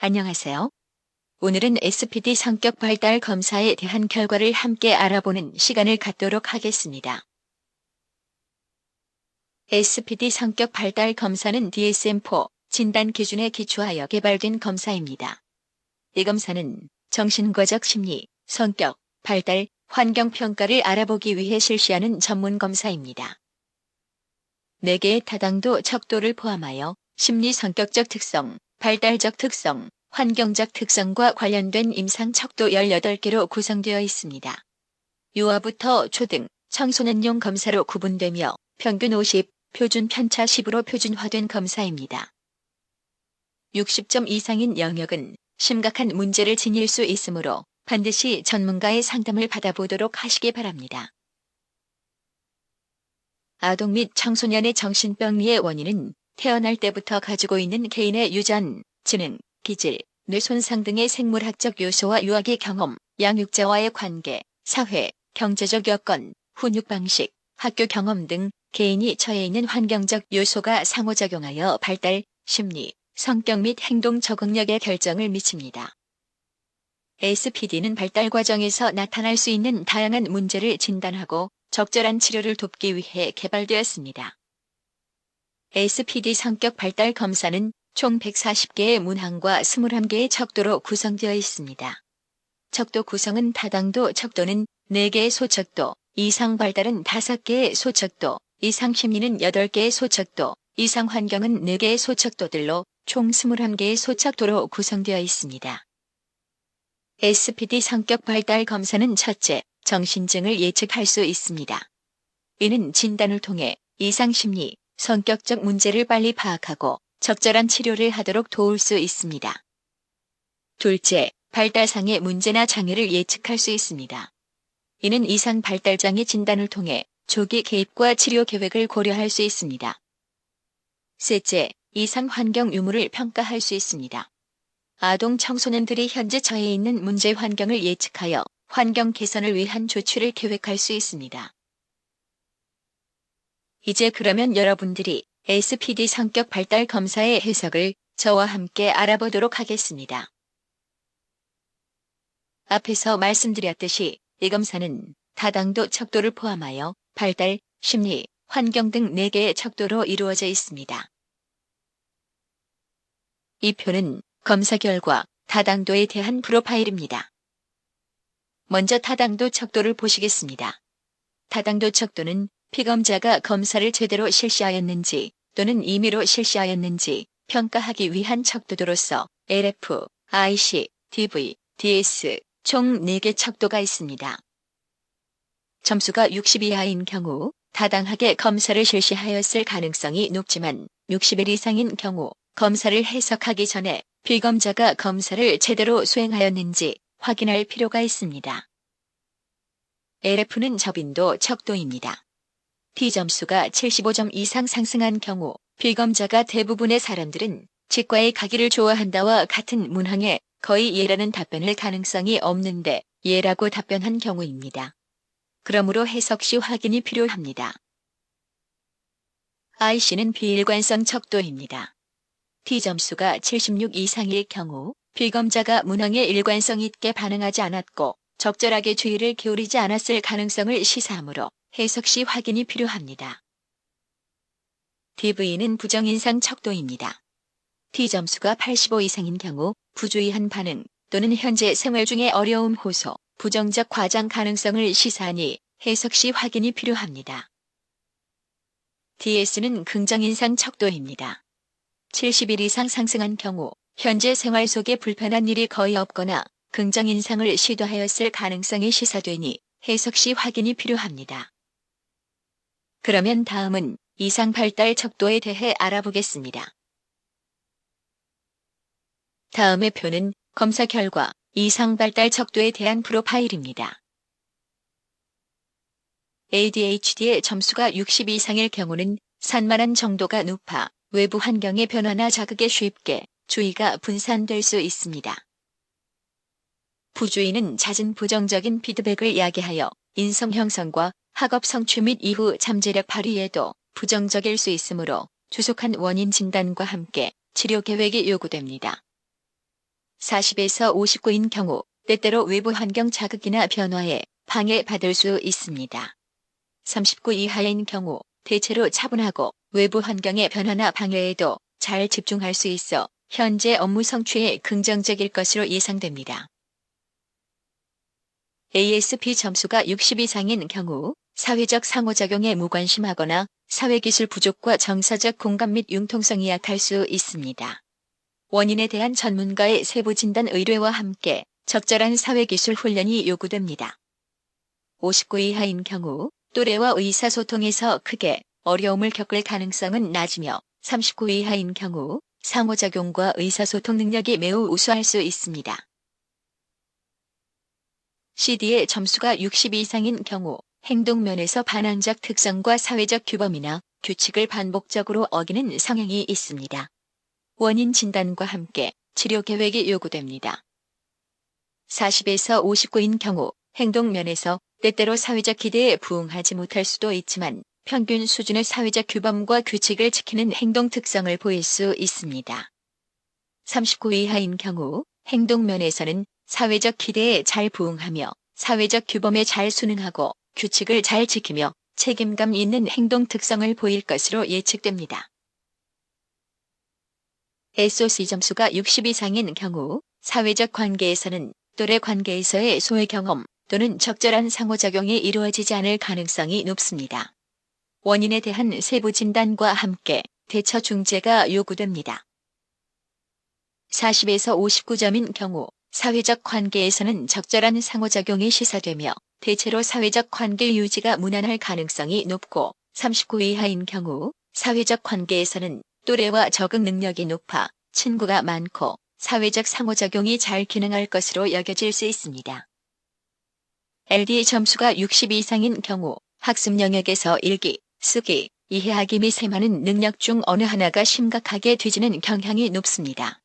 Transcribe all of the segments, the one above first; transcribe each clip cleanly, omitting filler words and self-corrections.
안녕하세요. 오늘은 SPD 성격 발달 검사에 대한 결과를 함께 알아보는 시간을 갖도록 하겠습니다. SPD 성격 발달 검사는 DSM-4 진단 기준에 기초하여 개발된 검사입니다. 이 검사는 정신과적 심리, 성격, 발달, 환경 평가를 알아보기 위해 실시하는 전문 검사입니다. 4개의 다당도 척도를 포함하여 심리 성격적 특성, 발달적 특성, 환경적 특성과 관련된 임상 척도 18개로 구성되어 있습니다. 유아부터 초등, 청소년용 검사로 구분되며 평균 50, 표준 편차 10으로 표준화된 검사입니다. 60점 이상인 영역은 심각한 문제를 지닐 수 있으므로 반드시 전문가의 상담을 받아보도록 하시기 바랍니다. 아동 및 청소년의 정신병리의 원인은 태어날 때부터 가지고 있는 개인의 유전, 지능, 기질, 뇌 손상 등의 생물학적 요소와 유아기 경험, 양육자와의 관계, 사회, 경제적 여건, 훈육 방식, 학교 경험 등 개인이 처해 있는 환경적 요소가 상호작용하여 발달, 심리, 성격 및 행동 적응력에 결정을 미칩니다. SPD는 발달 과정에서 나타날 수 있는 다양한 문제를 진단하고 적절한 치료를 돕기 위해 개발되었습니다. SPD 성격 발달 검사는 총 140개의 문항과 21개의 척도로 구성되어 있습니다. 척도 구성은 다당도 척도는 4개의 소척도, 이상 발달은 5개의 소척도, 이상 심리는 8개의 소척도, 이상 환경은 4개의 소척도들로 총 21개의 소척도로 구성되어 있습니다. SPD 성격 발달 검사는 첫째, 정신증을 예측할 수 있습니다. 이는 진단을 통해 이상 심리, 성격적 문제를 빨리 파악하고 적절한 치료를 하도록 도울 수 있습니다. 둘째, 발달상의 문제나 장애를 예측할 수 있습니다. 이는 이상 발달장애 진단을 통해 조기 개입과 치료 계획을 고려할 수 있습니다. 셋째, 이상 환경 유무를 평가할 수 있습니다. 아동 청소년들이 현재 처해 있는 문제 환경을 예측하여 환경 개선을 위한 조치를 계획할 수 있습니다. 이제 그러면 여러분들이 SPD 성격 발달 검사의 해석을 저와 함께 알아보도록 하겠습니다. 앞에서 말씀드렸듯이 이 검사는 다당도 척도를 포함하여 발달, 심리, 환경 등 4개의 척도로 이루어져 있습니다. 이 표는 검사 결과 다당도에 대한 프로파일입니다. 먼저 다당도 척도를 보시겠습니다. 다당도 척도는 피검자가 검사를 제대로 실시하였는지 또는 임의로 실시하였는지 평가하기 위한 척도로서 LF, IC, DV, DS 총 4개 척도가 있습니다. 점수가 60 이하인 경우 타당하게 검사를 실시하였을 가능성이 높지만 60일 이상인 경우 검사를 해석하기 전에 피검자가 검사를 제대로 수행하였는지 확인할 필요가 있습니다. LF는 저빈도 척도입니다. T점수가 75점 이상 상승한 경우 피검자가 대부분의 사람들은 치과에 가기를 좋아한다와 같은 문항에 거의 예라는 답변을 가능성이 없는데 예라고 답변한 경우입니다. 그러므로 해석 시 확인이 필요합니다. IC는 비일관성 척도입니다. T점수가 76 이상일 경우 피검자가 문항에 일관성 있게 반응하지 않았고 적절하게 주의를 기울이지 않았을 가능성을 시사하므로 해석 시 확인이 필요합니다. DV는 부정인상 척도입니다. T점수가 85 이상인 경우 부주의한 반응 또는 현재 생활 중에 어려움 호소, 부정적 과장 가능성을 시사하니 해석 시 확인이 필요합니다. DS는 긍정인상 척도입니다. 70일 이상 상승한 경우 현재 생활 속에 불편한 일이 거의 없거나 긍정인상을 시도하였을 가능성이 시사되니 해석 시 확인이 필요합니다. 그러면 다음은 이상 발달 척도에 대해 알아보겠습니다. 다음의 표는 검사 결과 이상 발달 척도에 대한 프로파일입니다. ADHD의 점수가 60 이상일 경우는 산만한 정도가 높아 외부 환경의 변화나 자극에 쉽게 주의가 분산될 수 있습니다. 부주의는 잦은 부정적인 피드백을 야기하여 인성 형성과 학업 성취 및 이후 잠재력 발휘에도 부정적일 수 있으므로 조속한 원인 진단과 함께 치료 계획이 요구됩니다. 40에서 59인 경우 때때로 외부 환경 자극이나 변화에 방해받을 수 있습니다. 39 이하인 경우 대체로 차분하고 외부 환경의 변화나 방해에도 잘 집중할 수 있어 현재 업무 성취에 긍정적일 것으로 예상됩니다. ASP 점수가 60 이상인 경우 사회적 상호작용에 무관심하거나 사회기술 부족과 정서적 공감 및 융통성이 약할 수 있습니다. 원인에 대한 전문가의 세부 진단 의뢰와 함께 적절한 사회기술 훈련이 요구됩니다. 59 이하인 경우 또래와 의사소통에서 크게 어려움을 겪을 가능성은 낮으며 39 이하인 경우 상호작용과 의사소통 능력이 매우 우수할 수 있습니다. CD의 점수가 60 이상인 경우 행동면에서 반항적 특성과 사회적 규범이나 규칙을 반복적으로 어기는 성향이 있습니다. 원인 진단과 함께 치료 계획이 요구됩니다. 40에서 59인 경우 행동면에서 때때로 사회적 기대에 부응하지 못할 수도 있지만 평균 수준의 사회적 규범과 규칙을 지키는 행동 특성을 보일 수 있습니다. 39 이하인 경우 행동면에서는 사회적 기대에 잘 부응하며 사회적 규범에 잘 순응하고 규칙을 잘 지키며 책임감 있는 행동 특성을 보일 것으로 예측됩니다. SOC 점수가 60 이상인 경우 사회적 관계에서는 또래 관계에서의 소외 경험 또는 적절한 상호작용이 이루어지지 않을 가능성이 높습니다. 원인에 대한 세부 진단과 함께 대처 중재가 요구됩니다. 40에서 59점인 경우 사회적 관계에서는 적절한 상호작용이 시사되며 대체로 사회적 관계 유지가 무난할 가능성이 높고 39 이하인 경우 사회적 관계에서는 또래와 적응 능력이 높아 친구가 많고 사회적 상호작용이 잘 기능할 것으로 여겨질 수 있습니다. LD 점수가 60 이상인 경우 학습 영역에서 읽기, 쓰기, 이해하기 및 세마는 능력 중 어느 하나가 심각하게 뒤지는 경향이 높습니다.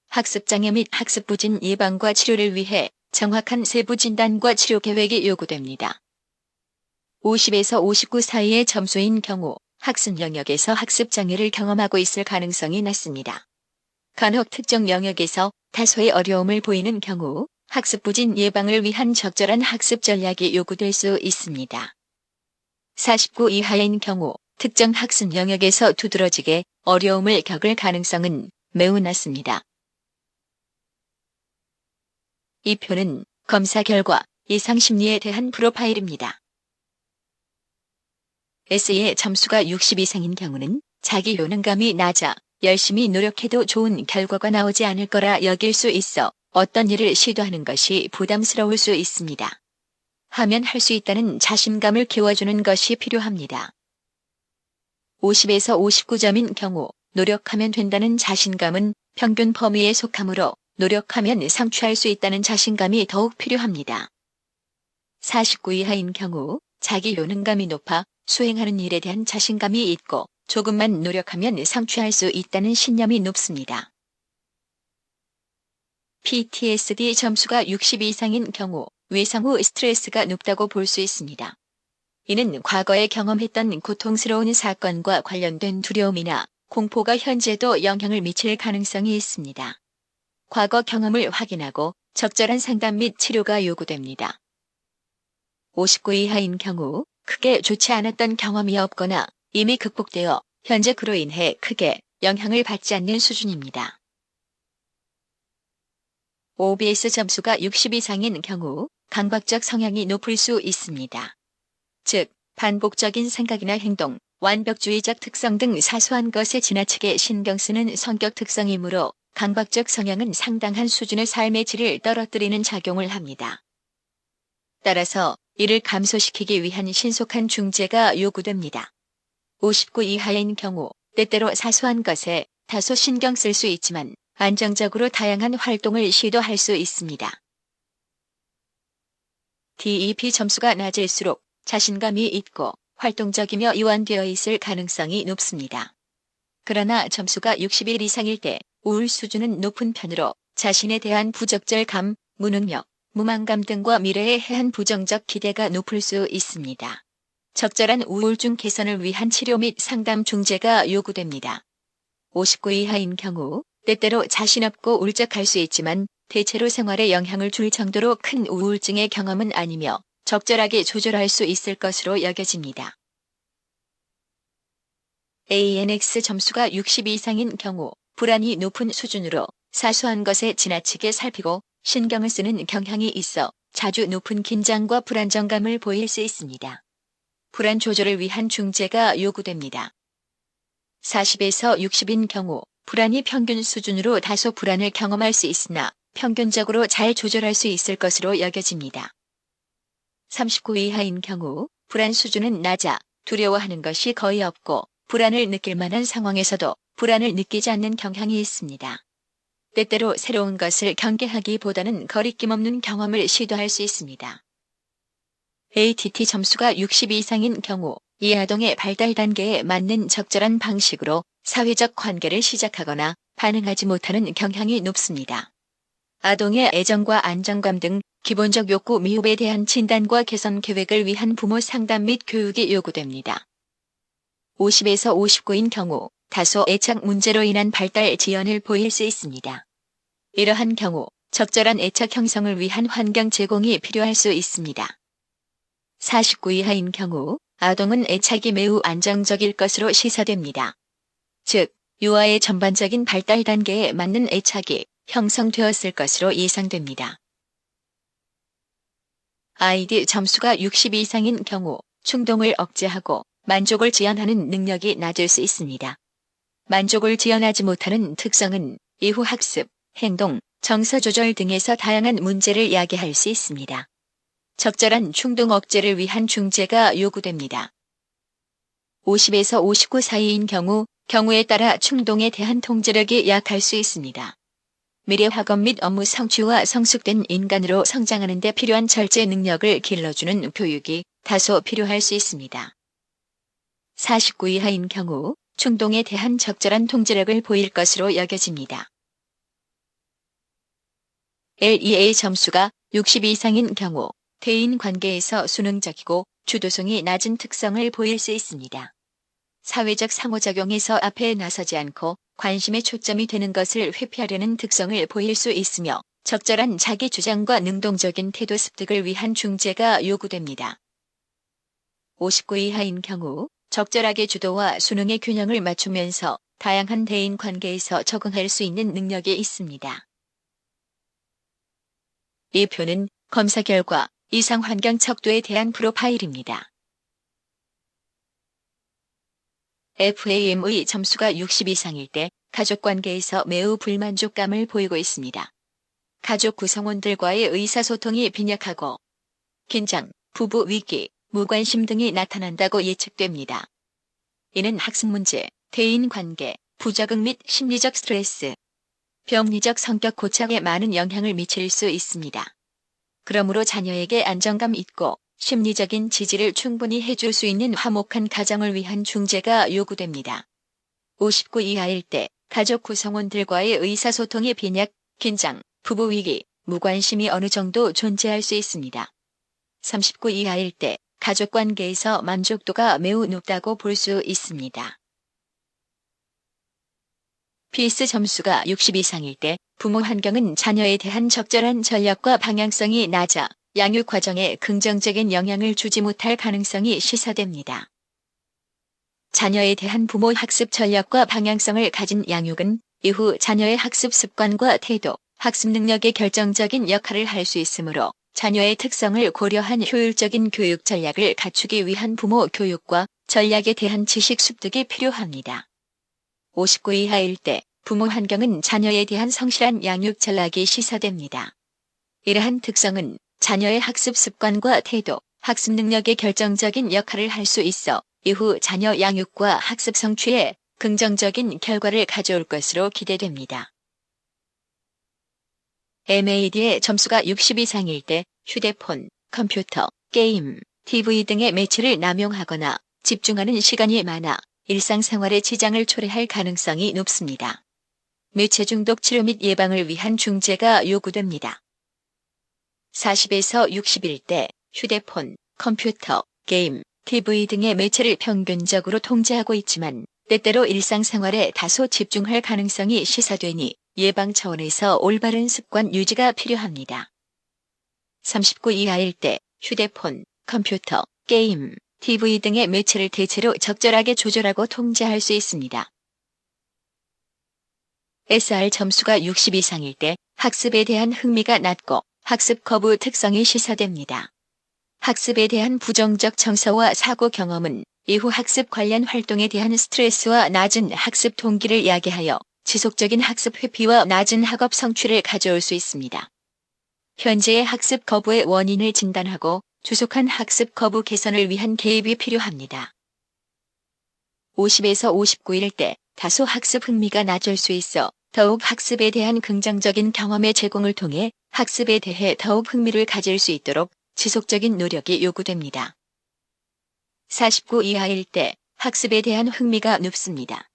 학습장애 및 학습부진 예방과 치료를 위해 정확한 세부 진단과 치료 계획이 요구됩니다. 50에서 59 사이의 점수인 경우 학습 영역에서 학습장애를 경험하고 있을 가능성이 낮습니다. 간혹 특정 영역에서 다소의 어려움을 보이는 경우 학습부진 예방을 위한 적절한 학습 전략이 요구될 수 있습니다. 49 이하인 경우 특정 학습 영역에서 두드러지게 어려움을 겪을 가능성은 매우 낮습니다. 이 표는 검사 결과 예상 심리에 대한 프로파일입니다. S의 점수가 60 이상인 경우는 자기 효능감이 낮아 열심히 노력해도 좋은 결과가 나오지 않을 거라 여길 수 있어 어떤 일을 시도하는 것이 부담스러울 수 있습니다. 하면 할 수 있다는 자신감을 키워주는 것이 필요합니다. 50에서 59점인 경우 노력하면 된다는 자신감은 평균 범위에 속하므로 노력하면 성취할 수 있다는 자신감이 더욱 필요합니다. 49 이하인 경우 자기 효능감이 높아 수행하는 일에 대한 자신감이 있고 조금만 노력하면 성취할 수 있다는 신념이 높습니다. PTSD 점수가 60 이상인 경우 외상 후 스트레스가 높다고 볼 수 있습니다. 이는 과거에 경험했던 고통스러운 사건과 관련된 두려움이나 공포가 현재도 영향을 미칠 가능성이 있습니다. 과거 경험을 확인하고 적절한 상담 및 치료가 요구됩니다. 59 이하인 경우 크게 좋지 않았던 경험이 없거나 이미 극복되어 현재 그로 인해 크게 영향을 받지 않는 수준입니다. OBS 점수가 60 이상인 경우 강박적 성향이 높을 수 있습니다. 즉, 반복적인 생각이나 행동, 완벽주의적 특성 등 사소한 것에 지나치게 신경 쓰는 성격 특성이므로 강박적 성향은 상당한 수준의 삶의 질을 떨어뜨리는 작용을 합니다. 따라서 이를 감소시키기 위한 신속한 중재가 요구됩니다. 59 이하인 경우 때때로 사소한 것에 다소 신경 쓸 수 있지만 안정적으로 다양한 활동을 시도할 수 있습니다. DEP 점수가 낮을수록 자신감이 있고 활동적이며 이완되어 있을 가능성이 높습니다. 그러나 점수가 61 이상일 때 우울 수준은 높은 편으로 자신에 대한 부적절감, 무능력, 무망감 등과 미래에 대한 부정적 기대가 높을 수 있습니다. 적절한 우울증 개선을 위한 치료 및 상담 중재가 요구됩니다. 59 이하인 경우 때때로 자신 없고 울적할 수 있지만 대체로 생활에 영향을 줄 정도로 큰 우울증의 경험은 아니며 적절하게 조절할 수 있을 것으로 여겨집니다. ANX 점수가 60 이상인 경우 불안이 높은 수준으로 사소한 것에 지나치게 살피고 신경을 쓰는 경향이 있어 자주 높은 긴장과 불안정감을 보일 수 있습니다. 불안 조절을 위한 중재가 요구됩니다. 40에서 60인 경우 불안이 평균 수준으로 다소 불안을 경험할 수 있으나 평균적으로 잘 조절할 수 있을 것으로 여겨집니다. 39 이하인 경우 불안 수준은 낮아 두려워하는 것이 거의 없고 불안을 느낄 만한 상황에서도 불안을 느끼지 않는 경향이 있습니다. 때때로 새로운 것을 경계하기보다는 거리낌 없는 경험을 시도할 수 있습니다. ATT 점수가 60 이상인 경우 이 아동의 발달 단계에 맞는 적절한 방식으로 사회적 관계를 시작하거나 반응하지 못하는 경향이 높습니다. 아동의 애정과 안정감 등 기본적 욕구 미흡에 대한 진단과 개선 계획을 위한 부모 상담 및 교육이 요구됩니다. 50에서 59인 경우 다소 애착 문제로 인한 발달 지연을 보일 수 있습니다. 이러한 경우 적절한 애착 형성을 위한 환경 제공이 필요할 수 있습니다. 49 이하인 경우 아동은 애착이 매우 안정적일 것으로 시사됩니다. 즉, 유아의 전반적인 발달 단계에 맞는 애착이 형성되었을 것으로 예상됩니다. 아이디 점수가 60 이상인 경우 충동을 억제하고 만족을 지연하는 능력이 낮을 수 있습니다. 만족을 지연하지 못하는 특성은 이후 학습, 행동, 정서 조절 등에서 다양한 문제를 야기할 수 있습니다. 적절한 충동 억제를 위한 중재가 요구됩니다. 50에서 59 사이인 경우에 따라 충동에 대한 통제력이 약할 수 있습니다. 미래 학업 및 업무 성취와 성숙된 인간으로 성장하는 데 필요한 절제 능력을 길러주는 교육이 다소 필요할 수 있습니다. 49 이하인 경우 충동에 대한 적절한 통제력을 보일 것으로 여겨집니다. LEA 점수가 60 이상인 경우 대인 관계에서 수능적이고 주도성이 낮은 특성을 보일 수 있습니다. 사회적 상호작용에서 앞에 나서지 않고 관심의 초점이 되는 것을 회피하려는 특성을 보일 수 있으며 적절한 자기 주장과 능동적인 태도 습득을 위한 중재가 요구됩니다. 59 이하인 경우 적절하게 주도와 수능의 균형을 맞추면서 다양한 대인 관계에서 적응할 수 있는 능력이 있습니다. 이 표는 검사 결과 이상 환경 척도에 대한 프로파일입니다. FAM의 점수가 60 이상일 때 가족 관계에서 매우 불만족감을 보이고 있습니다. 가족 구성원들과의 의사소통이 빈약하고 긴장, 부부 위기, 무관심 등이 나타난다고 예측됩니다. 이는 학습 문제, 대인 관계, 부적응 및 심리적 스트레스, 병리적 성격 고착에 많은 영향을 미칠 수 있습니다. 그러므로 자녀에게 안정감 있고 심리적인 지지를 충분히 해줄 수 있는 화목한 가정을 위한 중재가 요구됩니다. 59 이하일 때 가족 구성원들과의 의사소통이 빈약, 긴장, 부부 위기, 무관심이 어느 정도 존재할 수 있습니다. 39 이하일 때 가족 관계에서 만족도가 매우 높다고 볼 수 있습니다. 필스 점수가 60 이상일 때 부모 환경은 자녀에 대한 적절한 전략과 방향성이 낮아 양육 과정에 긍정적인 영향을 주지 못할 가능성이 시사됩니다. 자녀에 대한 부모 학습 전략과 방향성을 가진 양육은 이후 자녀의 학습 습관과 태도, 학습 능력에 결정적인 역할을 할 수 있으므로 자녀의 특성을 고려한 효율적인 교육 전략을 갖추기 위한 부모 교육과 전략에 대한 지식 습득이 필요합니다. 59 이하일 때 부모 환경은 자녀에 대한 성실한 양육 전략이 시사됩니다. 이러한 특성은 자녀의 학습 습관과 태도, 학습 능력에 결정적인 역할을 할 수 있어 이후 자녀 양육과 학습 성취에 긍정적인 결과를 가져올 것으로 기대됩니다. MAD의 점수가 60 이상일 때 휴대폰, 컴퓨터, 게임, TV 등의 매체를 남용하거나 집중하는 시간이 많아 일상생활에 지장을 초래할 가능성이 높습니다. 매체 중독 치료 및 예방을 위한 중재가 요구됩니다. 40에서 60일 때 휴대폰, 컴퓨터, 게임, TV 등의 매체를 평균적으로 통제하고 있지만 때때로 일상생활에 다소 집중할 가능성이 시사되니 예방 차원에서 올바른 습관 유지가 필요합니다. 39 이하일 때 휴대폰, 컴퓨터, 게임, TV 등의 매체를 대체로 적절하게 조절하고 통제할 수 있습니다. SR 점수가 60 이상일 때 학습에 대한 흥미가 낮고 학습 거부 특성이 시사됩니다. 학습에 대한 부정적 정서와 사고 경험은 이후 학습 관련 활동에 대한 스트레스와 낮은 학습 동기를 야기하여 지속적인 학습 회피와 낮은 학업 성취를 가져올 수 있습니다. 현재의 학습 거부의 원인을 진단하고 조속한 학습 거부 개선을 위한 개입이 필요합니다. 50에서 59일 때 다소 학습 흥미가 낮을 수 있어 더욱 학습에 대한 긍정적인 경험의 제공을 통해 학습에 대해 더욱 흥미를 가질 수 있도록 지속적인 노력이 요구됩니다. 49 이하일 때 학습에 대한 흥미가 높습니다.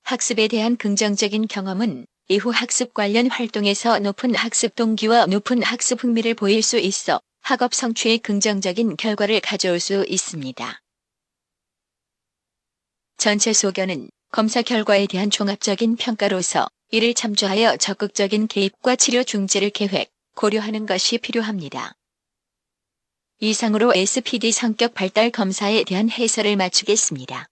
학습에 대한 긍정적인 경험은 이후 학습 관련 활동에서 높은 학습 동기와 높은 학습 흥미를 보일 수 있어 학업 성취에 긍정적인 결과를 가져올 수 있습니다. 전체 소견은 검사 결과에 대한 종합적인 평가로서 이를 참조하여 적극적인 개입과 치료 중지를 계획, 고려하는 것이 필요합니다. 이상으로 SPD 성격 발달 검사에 대한 해설을 마치겠습니다.